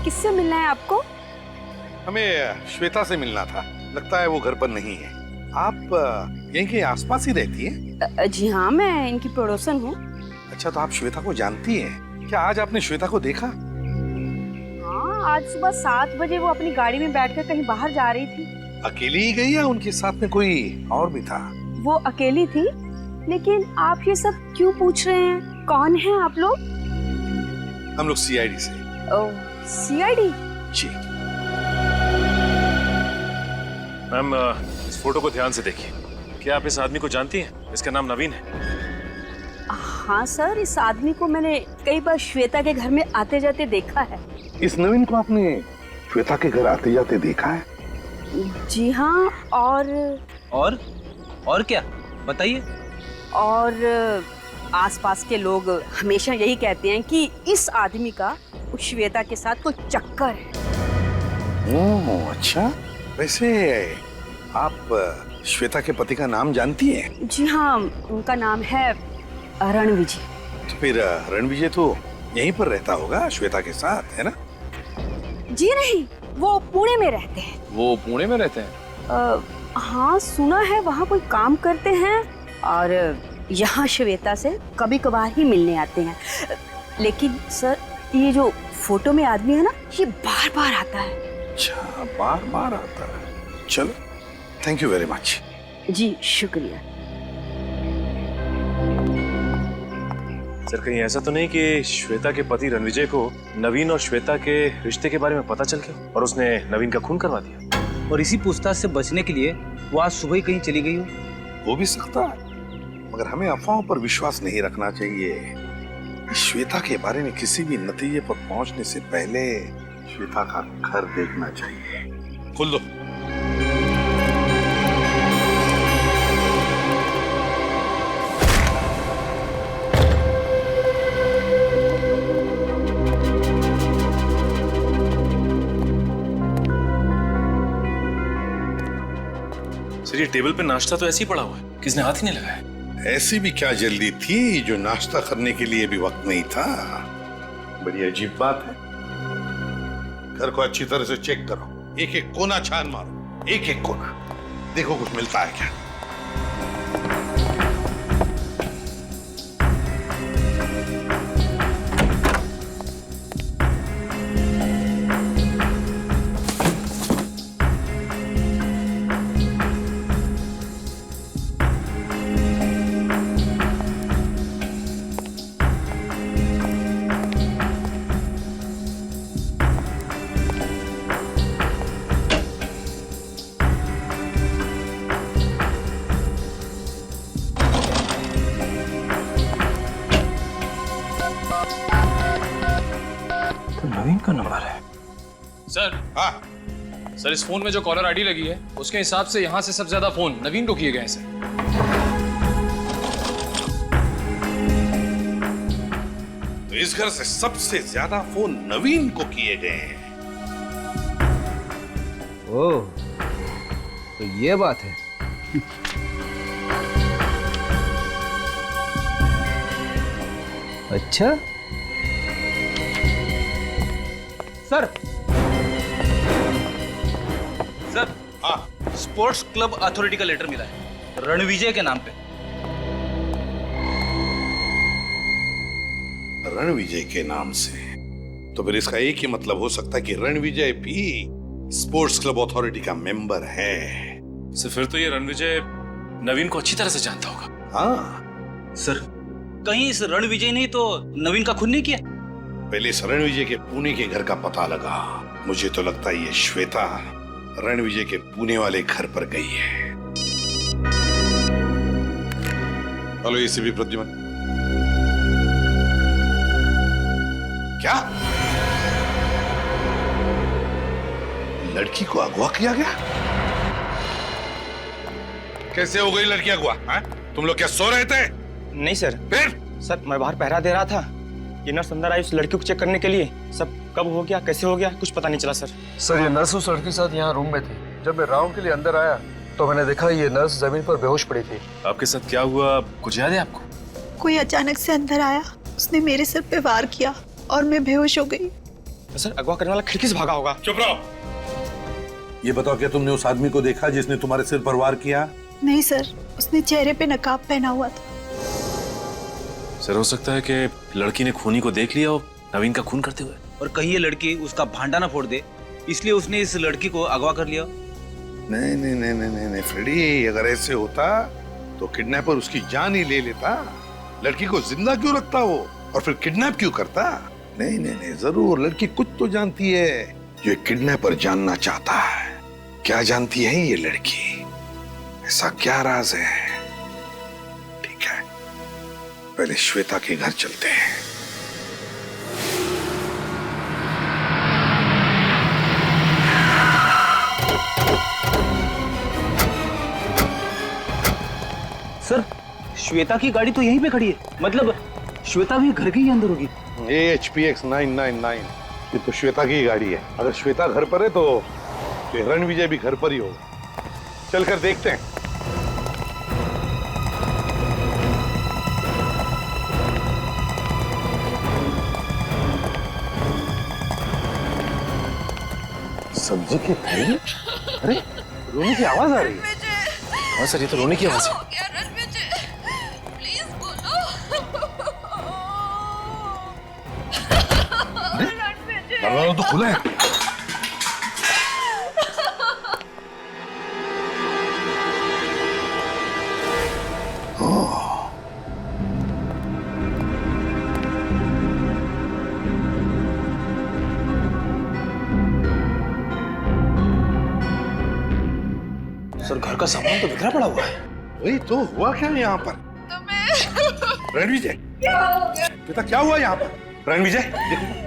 [SPEAKER 15] किससे मिलना है आपको?
[SPEAKER 7] हमें श्वेता से मिलना था, लगता है वो घर पर नहीं है। आप यहीं के आसपास ही रहती हैं?
[SPEAKER 15] जी हाँ, मैं इनकी पड़ोसन हूँ।
[SPEAKER 7] अच्छा, तो आप श्वेता को जानती हैं? क्या आज आपने श्वेता को देखा?
[SPEAKER 15] हाँ, आज सुबह 7 बजे वो अपनी गाड़ी में बैठकर कहीं बाहर जा रही थी।
[SPEAKER 7] अकेली ही गई या उनके साथ में कोई और भी था?
[SPEAKER 15] वो अकेली थी, लेकिन आप ये सब क्यों पूछ रहे हैं? कौन है आप लोग?
[SPEAKER 7] हम लोग CID से।
[SPEAKER 15] ओह, CID?
[SPEAKER 7] जी।
[SPEAKER 10] मैम, इस फोटो को ध्यान से देखिए। क्या आप इस आदमी को जानती हैं? इसका नाम नवीन है।
[SPEAKER 15] हाँ सर, इस आदमी को मैंने कई बार श्वेता के घर में आते जाते देखा है।
[SPEAKER 7] इस नवीन को आपने श्वेता के घर आते जाते देखा है?
[SPEAKER 15] जी हाँ,
[SPEAKER 3] और क्या बताइए?
[SPEAKER 15] और आसपास के लोग हमेशा यही कहते हैं कि इस आदमी का उस श्वेता के साथ कोई चक्कर है।
[SPEAKER 7] ओह अच्छा, वैसे आप श्वेता के पति का नाम जानती हैं?
[SPEAKER 15] जी हाँ, उनका नाम है रणविजय।
[SPEAKER 7] तो फिर रणविजय तो यहीं पर रहता होगा श्वेता के साथ, है ना?
[SPEAKER 15] जी नहीं, वो पुणे में रहते हैं।
[SPEAKER 4] वो पुणे में रहते हैं?
[SPEAKER 15] हाँ, सुना है वहाँ कोई काम करते हैं और यहाँ श्वेता से कभी कभार ही मिलने आते हैं। लेकिन सर, ये जो फोटो में आदमी है ना, ये बार बार आता है।
[SPEAKER 7] अच्छा, बार बार आता है। चलो, थैंक यू वेरी मच।
[SPEAKER 15] जी शुक्रिया।
[SPEAKER 10] सर कहीं ऐसा तो नहीं कि श्वेता के पति रणविजय को नवीन और श्वेता के रिश्ते के बारे में पता चल गया और उसने नवीन का खून करवा दिया?
[SPEAKER 3] और इसी पूछताछ से बचने के लिए वो आज सुबह ही कहीं चली गई हो?
[SPEAKER 7] हो भी सकता है, मगर हमें अफवाहों पर विश्वास नहीं रखना चाहिए। श्वेता के बारे में किसी भी नतीजे पर पहुंचने से पहले श्वेता का घर देखना चाहिए। खोल दो।
[SPEAKER 10] सर ये टेबल पे नाश्ता तो ऐसे ही पड़ा हुआ है, किसने हाथ ही नहीं लगाया?
[SPEAKER 7] ऐसी भी क्या जल्दी थी जो नाश्ता करने के लिए भी वक्त नहीं था? बड़ी अजीब बात है। घर को अच्छी तरह से चेक करो, एक एक कोना छान मारो, एक एक कोना, देखो कुछ मिलता है क्या।
[SPEAKER 11] का नंबर है।
[SPEAKER 4] सर सर, इस फोन में जो कॉलर आईडी लगी है उसके हिसाब से यहाँ से सबसे ज्यादा फोन नवीन को किए गए हैं सर।
[SPEAKER 7] तो इस घर से सबसे ज्यादा फोन नवीन को किए गए हैं।
[SPEAKER 4] ओह, तो ये बात है। अच्छा
[SPEAKER 11] सर स्पोर्ट्स क्लब अथॉरिटी का लेटर मिला है रणविजय के नाम पे।
[SPEAKER 7] रणविजय के नाम से? तो फिर इसका एक ही मतलब हो सकता है कि रणविजय भी स्पोर्ट्स क्लब अथॉरिटी का मेंबर है।
[SPEAKER 10] सर फिर तो ये रणविजय नवीन को अच्छी तरह से जानता होगा।
[SPEAKER 7] हाँ
[SPEAKER 3] सर, कहीं इस रणविजय ने तो नवीन का खून नहीं किया?
[SPEAKER 7] पहले इस रणविजय के पुणे के घर का पता लगा। मुझे तो लगता है ये श्वेता रणविजय के पुणे वाले घर पर गई है। Hello ACP Pradyuman. क्या लड़की को अगवा किया गया? कैसे हो गई लड़की अगवा? तुम लोग क्या सो रहे थे?
[SPEAKER 11] नहीं सर।
[SPEAKER 7] फिर?
[SPEAKER 11] सर मैं बाहर पहरा दे रहा था, ये नर्स अंदर आई उस लड़की को चेक करने के लिए। सब कब हो गया, कैसे हो गया, कुछ पता नहीं चला सर।
[SPEAKER 16] सर ये नर्स उस लड़की के साथ यहाँ रूम में थी। जब मैं राउंड के लिए अंदर आया तो मैंने देखा ये नर्स जमीन पर बेहोश पड़ी थी।
[SPEAKER 10] आपके साथ क्या हुआ, कुछ याद है आपको?
[SPEAKER 17] कोई अचानक से अंदर आया, उसने मेरे सिर पे वार किया और मैं बेहोश हो गई।
[SPEAKER 11] तो सर अगवा करने वाला खिड़की से भागा होगा।
[SPEAKER 7] चुप रहो। ये बताओ, क्या तुमने उस आदमी को देखा जिसने तुम्हारे सिर पर वार किया?
[SPEAKER 17] नहीं सर, उसने चेहरे पे नकाब पहना हुआ था।
[SPEAKER 10] सर हो सकता है कि लड़की ने खूनी को देख लिया और नवीन का खून करते हुए,
[SPEAKER 3] और कहीं ये लड़की उसका भांडा ना फोड़ दे, इसलिए उसने इस लड़की को अगवा कर लिया।
[SPEAKER 7] नहीं नहीं नहीं नहीं नहीं फ्रेडी, अगर ऐसे होता तो किडनैपर उसकी जान ही ले लेता। लड़की को जिंदा क्यों रखता वो, और फिर किडनैप क्यों करता? नहीं नहीं नहीं, जरूर लड़की कुछ तो जानती है जो एक किडनैपर जानना चाहता है। क्या जानती है ये लड़की? ऐसा क्या राज है? ठीक है, पहले श्वेता के घर चलते हैं।
[SPEAKER 3] सर श्वेता की गाड़ी तो यहीं पे खड़ी है, मतलब श्वेता भी घर के ही अंदर होगी।
[SPEAKER 7] HPX 999 ये तो श्वेता की गाड़ी है। अगर श्वेता घर पर है तो रणविजय भी घर पर ही होगा। चलकर देखते हैं। सब्जी के थैले? अरे रोने की आवाज आ रही है।
[SPEAKER 10] हाँ सर, ये तो रोने की आवाज है।
[SPEAKER 7] दरवाजा तो खुला है।
[SPEAKER 11] सर घर का सामान तो बिखरा पड़ा हुआ है।
[SPEAKER 7] वही तो, हुआ क्या यहाँ पर? रणविजय, बेटा क्या हुआ यहाँ पर? रणविजय देखो।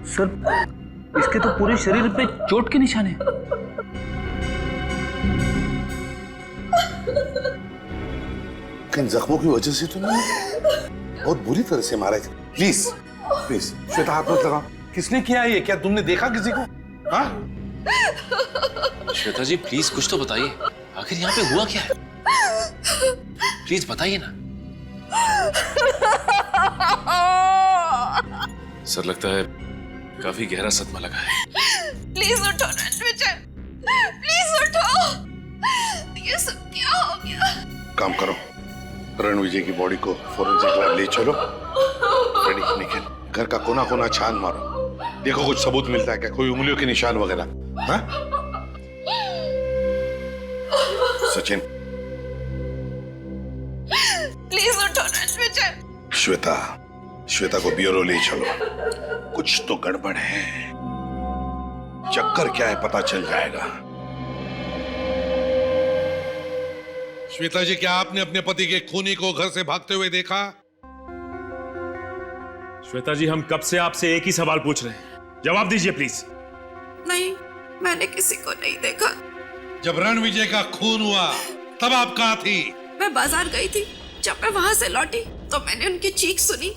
[SPEAKER 3] सर इसके तो पूरे शरीर पे चोट के निशान हैं।
[SPEAKER 7] किन जख्मों की वजह से तुमने बहुत बुरी तरह से मारा है। प्लीज प्लीज श्वेता, हाथ मत लगाओ। किसने किया ये? क्या तुमने देखा किसी को? हाँ?
[SPEAKER 6] श्वेता जी प्लीज कुछ तो बताइए, आखिर यहाँ पे हुआ क्या है? प्लीज बताइए ना। सर लगता है काफी गहरा सदमा लगा है।
[SPEAKER 17] प्लीज उठो रणविजय, प्लीज उठो। ये सब क्या हो गया?
[SPEAKER 7] काम करो, रणविजय की बॉडी को फोरेंसिक लैब ले चलो। रेडी निखिल, घर का कोना कोना छान मारो, देखो कुछ सबूत मिलता है क्या, कोई उंगलियों के निशान वगैरह। हाँ? सचिन,
[SPEAKER 17] प्लीज उठो रणविजय।
[SPEAKER 7] श्वेता, श्वेता को ब्यूरो ले चलो। कुछ तो गड़बड़ है, चक्कर क्या है पता चल जाएगा। श्वेता जी, क्या आपने अपने पति के खूनी को घर से भागते हुए देखा?
[SPEAKER 10] श्वेता जी, हम कब से आपसे एक ही सवाल पूछ रहे हैं, जवाब दीजिए प्लीज।
[SPEAKER 17] नहीं, मैंने किसी को नहीं देखा।
[SPEAKER 7] जब रणविजय का खून हुआ तब आप कहाँ थी?
[SPEAKER 17] मैं बाजार गई थी। जब मैं वहाँ से लौटी तो मैंने उनकी चीख सुनी।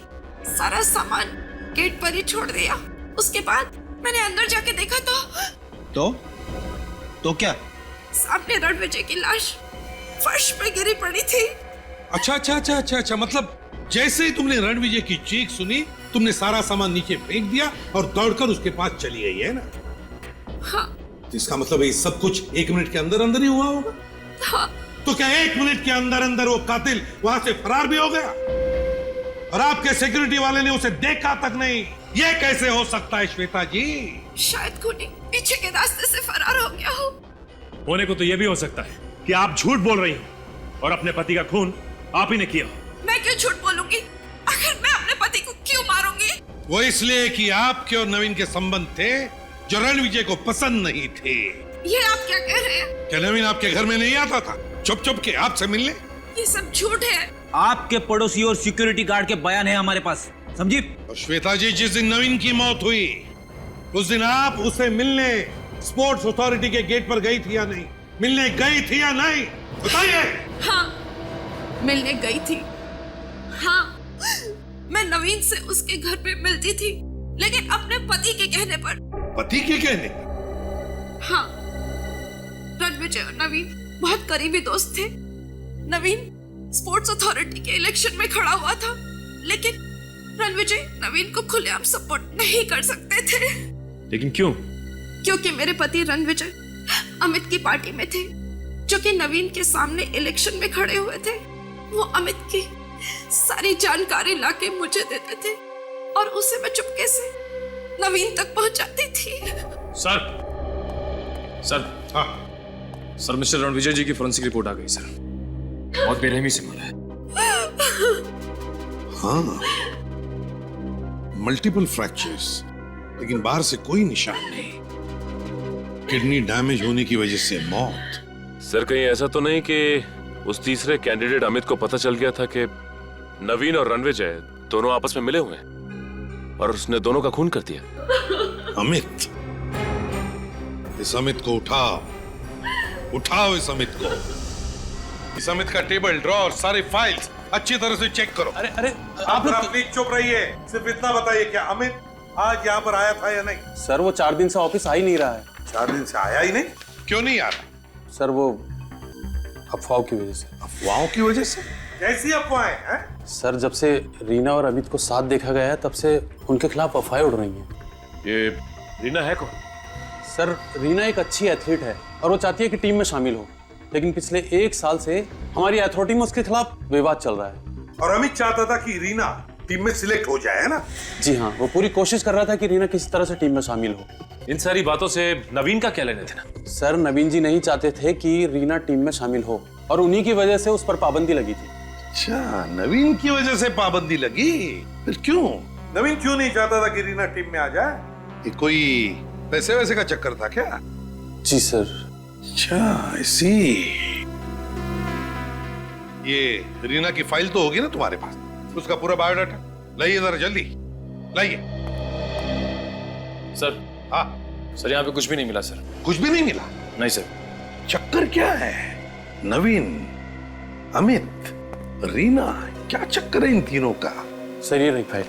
[SPEAKER 17] सारा सामान गेट पर ही छोड़ दिया। उसके बाद मैंने अंदर जाके देखा
[SPEAKER 12] तो क्या?
[SPEAKER 17] सामने रणविजय की लाश फर्श पे गिरी पड़ी थी।
[SPEAKER 7] अच्छा, मतलब जैसे ही तुमने रणविजय की चीख सुनी, तुमने सारा सामान नीचे फेंक दिया और दौड़कर उसके पास चली गई, है ना?
[SPEAKER 17] हाँ।
[SPEAKER 7] तो इसका मतलब ये सब कुछ 1 मिनट के अंदर अंदर ही हुआ होगा?
[SPEAKER 17] हाँ।
[SPEAKER 7] तो क्या 1 मिनट के अंदर अंदर वो कातिल वहां से फरार भी हो गया? और आपके सिक्योरिटी वाले ने उसे देखा तक नहीं? ये कैसे हो सकता है श्वेता जी?
[SPEAKER 17] शायद खूनी पीछे के रास्ते से फरार हो गया हो।
[SPEAKER 10] होने को तो यह भी हो सकता है कि आप झूठ बोल रही हो और अपने पति का खून आप ही ने किया हो।
[SPEAKER 17] मैं क्यों झूठ बोलूंगी? आखिर मैं अपने पति को क्यों मारूंगी?
[SPEAKER 7] वो इसलिए कि आपके और नवीन के संबंध थे जो रणविजय को पसंद नहीं थे।
[SPEAKER 17] ये आप क्या कह रहे हैं?
[SPEAKER 7] क्या नवीन आपके घर में नहीं आता था चुप चुप के आपसे मिलने?
[SPEAKER 17] ये सब झूठ है।
[SPEAKER 3] आपके पड़ोसी और सिक्योरिटी गार्ड के बयान है हमारे पास, समझी?
[SPEAKER 7] और श्वेता जी, जिस दिन नवीन की मौत हुई उस दिन आप उसे मिलने स्पोर्ट्स अथॉरिटी के गेट पर गई थी या नहीं? मिलने गई थी या नहीं, बताइए।
[SPEAKER 17] हाँ, मिलने गई थी। हाँ, मैं नवीन से उसके घर पे मिलती थी, लेकिन अपने पति के कहने पर।
[SPEAKER 7] पति के कहने?
[SPEAKER 17] हाँ, रणविजय और नवीन बहुत करीबी दोस्त थे। नवीन स्पोर्ट्स अथॉरिटी के इलेक्शन में खड़ा हुआ था, लेकिन रणविजय नवीन को खुलेआम सपोर्ट नहीं कर सकते थे।
[SPEAKER 10] लेकिन क्यों?
[SPEAKER 17] क्योंकि मेरे पति रणविजय अमित की पार्टी में थे, जो कि नवीन के सामने इलेक्शन में खड़े हुए थे। वो अमित की सारी जानकारी लाके मुझे देते थे और उसे मैं चुपके से नवीन तक पहुंचाती थी।
[SPEAKER 4] सर, हाँ सर, मिस्टर रणविजय जी की फोरेंसिक रिपोर्ट आ गई सर। बहुत बेरहमी से मारा है।
[SPEAKER 7] हाँ, मल्टीपल फ्रैक्चर्स, लेकिन बाहर से कोई निशान नहीं। किडनी डैमेज होने की वजह से मौत।
[SPEAKER 6] सर, कहीं ऐसा तो नहीं कि उस तीसरे कैंडिडेट अमित को पता चल गया था कि नवीन और रणविजय दोनों आपस में मिले हुए हैं और उसने दोनों का खून कर दिया?
[SPEAKER 7] अमित, इस अमित को उठाओ इस अमित को। इस अमित का टेबल, ड्रॉर, सारी फाइल्स अच्छी तरह से चेक करो।
[SPEAKER 8] अरे
[SPEAKER 7] आप प्लीज चुप रहिए। सिर्फ इतना बताइए, क्या अमित आज यहाँ पर आया था या नहीं?
[SPEAKER 8] सर, वो 4 दिन से ऑफिस आ ही नहीं रहा है।
[SPEAKER 7] 4 दिन से आया ही नहीं? क्यों नहीं आ रहा?
[SPEAKER 8] सर, वो अफवाहों की वजह से।
[SPEAKER 7] अफवाहों की वजह से? कैसी अफवाहें हैं?
[SPEAKER 8] सर, जब से रीना और अमित को साथ देखा गया है तब से उनके खिलाफ अफवाहें उड़ रही हैं।
[SPEAKER 10] ये रीना है कौन?
[SPEAKER 8] सर, रीना एक अच्छी एथलीट है और वो चाहती है कि टीम में शामिल हो, लेकिन पिछले 1 साल से हमारी अथॉरिटी में उसके खिलाफ विवाद चल रहा है।
[SPEAKER 7] और अमित चाहता था कि रीना टीम में सिलेक्ट हो जाए, है ना?
[SPEAKER 8] जी हाँ, वो पूरी कोशिश कर रहा था कि रीना किसी तरह से टीम में शामिल हो।
[SPEAKER 10] इन सारी बातों से नवीन का क्या लेने देना?
[SPEAKER 8] सर, नवीन जी नहीं चाहते थे कि रीना टीम में शामिल हो और उन्हीं की वजह से उस पर पाबंदी लगी थी।
[SPEAKER 7] अच्छा, नवीन की वजह से पाबंदी लगी? फिर क्यों? नवीन क्यों नहीं चाहता था कि रीना टीम में आ जाए? ये कोई पैसे वैसे का चक्कर था क्या?
[SPEAKER 8] जी सर।
[SPEAKER 7] अच्छा, ऐसी। ये रीना की फाइल तो होगी ना तुम्हारे पास, उसका पूरा बायोडाटा लाइए, जरा जल्दी लाइए।
[SPEAKER 4] सर,
[SPEAKER 7] हाँ
[SPEAKER 4] सर, यहाँ पे कुछ भी नहीं मिला सर।
[SPEAKER 7] कुछ भी नहीं मिला?
[SPEAKER 4] नहीं सर।
[SPEAKER 7] चक्कर क्या है? नवीन, अमित, रीना, क्या चक्कर है इन तीनों का?
[SPEAKER 8] सर, ये रही फाइल।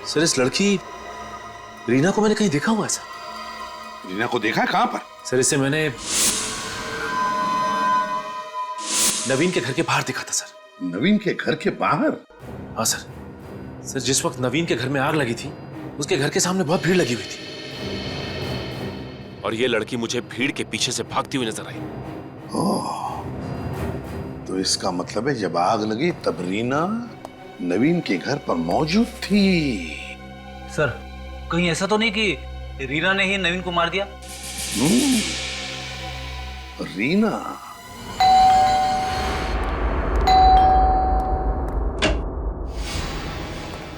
[SPEAKER 6] सर, इस लड़की रीना को मैंने कहीं देखा हुआ है सर।
[SPEAKER 7] रीना को देखा? कहां पर?
[SPEAKER 6] सर, इसे मैंने नवीन के घर के बाहर देखा था सर।
[SPEAKER 7] नवीन के घर के बाहर?
[SPEAKER 6] हाँ सर। सर, जिस वक्त नवीन के घर में आग लगी थी उसके घर के सामने बहुत भीड़ लगी हुई थी और ये लड़की मुझे भीड़ के पीछे से भागती हुई नजर आई।
[SPEAKER 7] ओह, तो इसका मतलब है जब आग लगी तब रीना नवीन के घर पर मौजूद थी।
[SPEAKER 3] सर, कहीं ऐसा तो नहीं कि रीना ने ही नवीन को मार दिया?
[SPEAKER 7] रीना?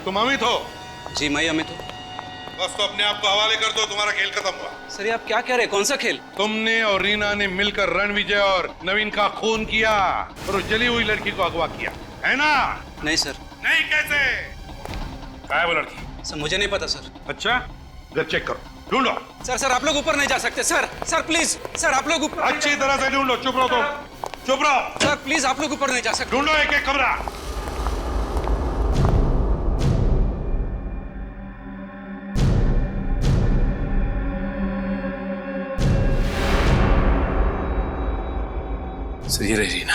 [SPEAKER 7] तुम अमित हो?
[SPEAKER 13] जी, मैं अमित हूँ।
[SPEAKER 7] बस तो अपने आप को हवाले कर दो, तुम्हारा खेल खत्म हुआ।
[SPEAKER 13] सर ये आप क्या कह रहे हैं? कौन सा खेल?
[SPEAKER 7] तुमने और रीना ने मिलकर रणविजय और नवीन का खून किया और उस जली हुई लड़की को अगवा किया, है ना?
[SPEAKER 13] नहीं सर।
[SPEAKER 7] नहीं कैसे?
[SPEAKER 10] कहाँ है वो लड़की?
[SPEAKER 13] सर मुझे नहीं पता सर।
[SPEAKER 7] अच्छा, इधर चेक करो, ढूंढो।
[SPEAKER 13] सर आप लोग ऊपर नहीं जा सकते सर। सर प्लीज सर, आप लोग ऊपर
[SPEAKER 7] अच्छी तरह से ढूंढो। चुप रहो तुम, चुप रहो।
[SPEAKER 13] सर प्लीज, आप लोग ऊपर नहीं जा सकते।
[SPEAKER 7] ढूंढो एक एक कमरा।
[SPEAKER 10] सही रही रीना।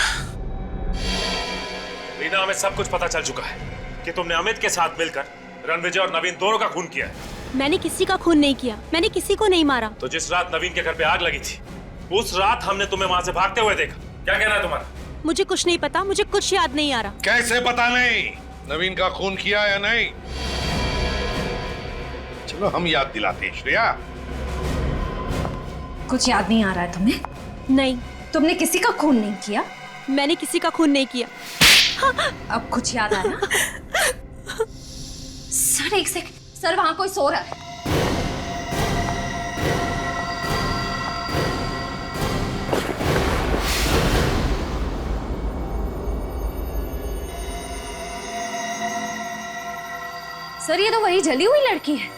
[SPEAKER 10] रीना, हमें सब कुछ पता चल चुका है कि तुमने अमित के साथ मिलकर रणविजय और नवीन दोनों का खून किया है।
[SPEAKER 18] मैंने किसी का खून नहीं किया, मैंने किसी को नहीं मारा।
[SPEAKER 10] तो जिस रात नवीन के घर पे आग लगी थी, उस रात हमने तुम्हें वहां से भागते हुए देखा। क्या कहना है तुम्हारा?
[SPEAKER 18] मुझे कुछ नहीं पता, मुझे कुछ याद नहीं आ रहा।
[SPEAKER 7] कैसे पता नहीं? नवीन का खून किया या नहीं? चलो हम याद दिलाते हैं। श्रेया,
[SPEAKER 5] कुछ याद नहीं आ रहा है तुम्हें?
[SPEAKER 18] नहीं।
[SPEAKER 5] तुमने किसी का खून नहीं किया?
[SPEAKER 18] मैंने किसी का खून नहीं किया।
[SPEAKER 5] अब कुछ याद आया? सर एक सेकंड, सर वहां कोई सो रहा है। सर ये तो वही जली हुई लड़की है।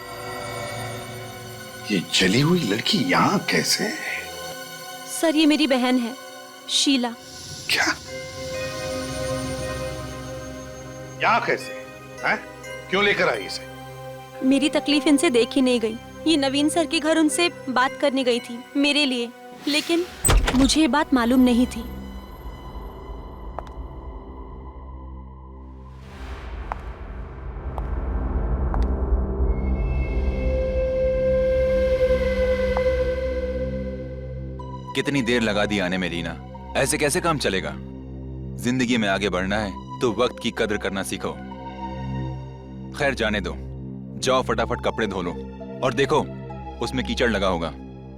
[SPEAKER 7] ये जली हुई लड़की यहाँ कैसे?
[SPEAKER 18] सर ये मेरी बहन है, शीला।
[SPEAKER 7] क्या? यहाँ कैसे? हैं? क्यों लेकर आई इसे?
[SPEAKER 18] मेरी तकलीफ इनसे देखी नहीं गई। ये नवीन सर के घर उनसे बात करने गई थी मेरे लिए, लेकिन मुझे ये बात मालूम नहीं थी।
[SPEAKER 19] कितनी देर लगा दी आने में रीना? ऐसे कैसे काम चलेगा? जिंदगी में आगे बढ़ना है तो वक्त की कदर करना सीखो। खैर जाने दो, जाओ फटाफट कपड़े धो लो और देखो उसमें कीचड़ लगा होगा,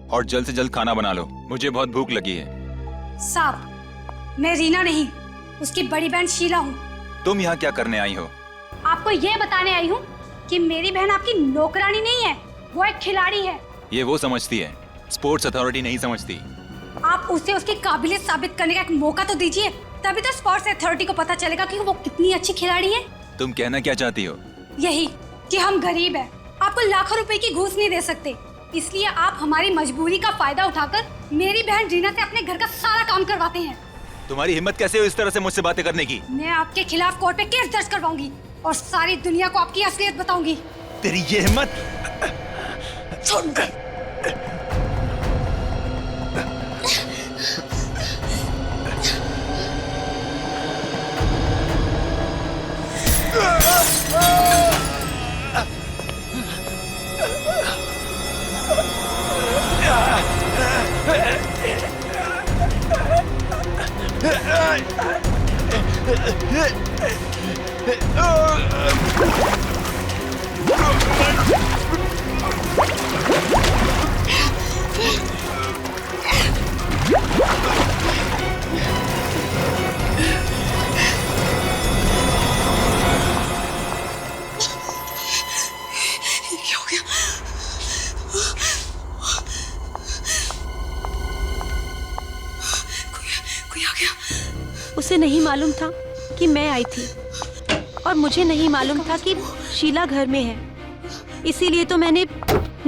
[SPEAKER 19] और जल्द से जल्द खाना बना लो, मुझे बहुत भूख लगी है।
[SPEAKER 20] साहब, मैं रीना नहीं, उसकी बड़ी बहन शीला हूँ।
[SPEAKER 19] तुम यहाँ क्या करने आई हो?
[SPEAKER 20] आपको ये बताने आई हूँ कि मेरी बहन आपकी नौकरानी नहीं है, वो एक खिलाड़ी है।
[SPEAKER 19] ये वो समझती है, स्पोर्ट्स अथॉरिटी नहीं समझती।
[SPEAKER 20] आप उसे उसकी काबिलियत साबित करने का एक मौका तो दीजिए, तभी तो स्पोर्ट्स अथॉरिटी को पता चलेगा कि वो कितनी अच्छी खिलाड़ी है।
[SPEAKER 19] तुम कहना क्या चाहती हो?
[SPEAKER 20] यही कि हम गरीब हैं, आपको लाखों रुपए की घूस नहीं दे सकते, इसलिए आप हमारी मजबूरी का फायदा उठाकर मेरी बहन रीना से अपने घर का सारा काम करवाते हैं।
[SPEAKER 19] तुम्हारी हिम्मत कैसे हुई इस तरह से मुझसे बातें करने की?
[SPEAKER 20] मैं आपके खिलाफ कोर्ट पे केस दर्ज करवाऊंगी और सारी दुनिया को आपकी असलियत बताऊंगी।
[SPEAKER 19] तेरी ये हिम्मत!
[SPEAKER 18] उसे नहीं मालूम था कि मैं आई थी, और मुझे नहीं मालूम था कि शीला घर में है, इसीलिए तो मैंने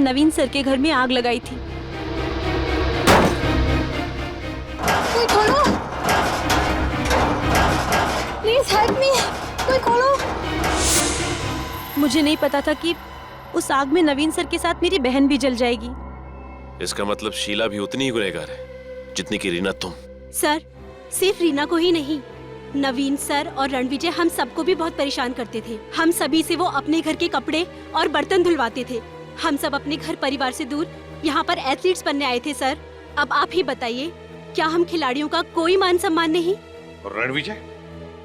[SPEAKER 18] नवीन सर के घर में आग लगाई थी।
[SPEAKER 20] कोई खोलो, प्लीज हेल्प मी, कोई खोलो।
[SPEAKER 18] मुझे नहीं पता था कि उस आग में नवीन सर के साथ मेरी बहन भी जल जाएगी।
[SPEAKER 6] इसका मतलब शीला भी उतनी ही गुनहगार है जितनी की रीना तुम।
[SPEAKER 18] सर, सिर्फ रीना को ही नहीं, नवीन सर और रणविजय हम सबको भी बहुत परेशान करते थे। हम सभी से वो अपने घर के कपड़े और बर्तन धुलवाते थे। हम सब अपने घर परिवार से दूर यहाँ पर एथलीट्स बनने आए थे। सर, अब आप ही बताइए, क्या हम खिलाड़ियों का कोई मान सम्मान नहीं?
[SPEAKER 7] और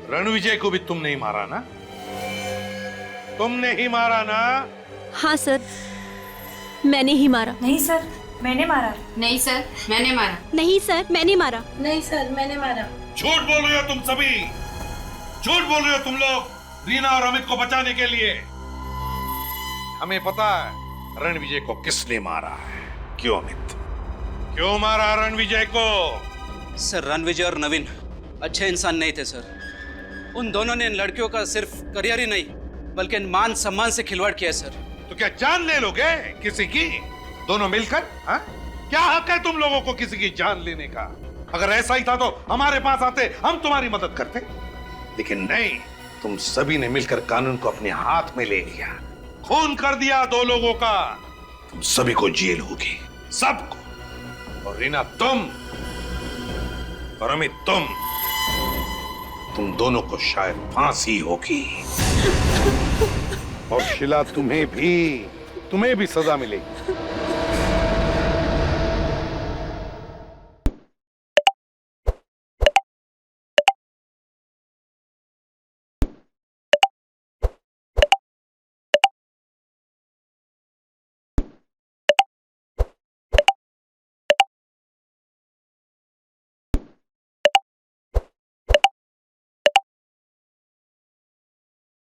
[SPEAKER 7] रणविजय को भी तुम नहीं मारा ना? तुमने ही मारा ना?
[SPEAKER 18] हाँ सर, मैंने ही मारा।
[SPEAKER 20] नहीं सर, मैंने मारा।
[SPEAKER 17] नहीं सर, मैंने मारा।
[SPEAKER 18] नहीं सर, मैंने मारा।
[SPEAKER 20] नहीं सर, मैंने मारा।
[SPEAKER 7] झूठ बोल रहे हो तुम सभी, झूठ बोल रहे हो तुम लोग रीना और अमित को बचाने के लिए। हमें पता है रणविजय को किसने मारा है? क्यों अमित, क्यों मारा रणविजय को?
[SPEAKER 13] सर रणविजय और नवीन अच्छे इंसान नहीं थे सर। उन दोनों ने इन लड़कियों का सिर्फ करियर ही नहीं बल्कि मान सम्मान से खिलवाड़ किया सर।
[SPEAKER 7] तो क्या जान ले लोगे किसी की, दोनों मिलकर? हा? क्या हक है तुम लोगों को किसी की जान लेने का? अगर ऐसा ही था तो हमारे पास आते, हम तुम्हारी मदद करते। लेकिन नहीं, तुम सभी ने मिलकर कानून को अपने हाथ में ले लिया, खून कर दिया 2 लोगों का। तुम सभी को जेल होगी, सबको। और रीना तुम और अमित तुम दोनों को शायद फांसी होगी। और शिला तुम्हें भी सजा मिलेगी।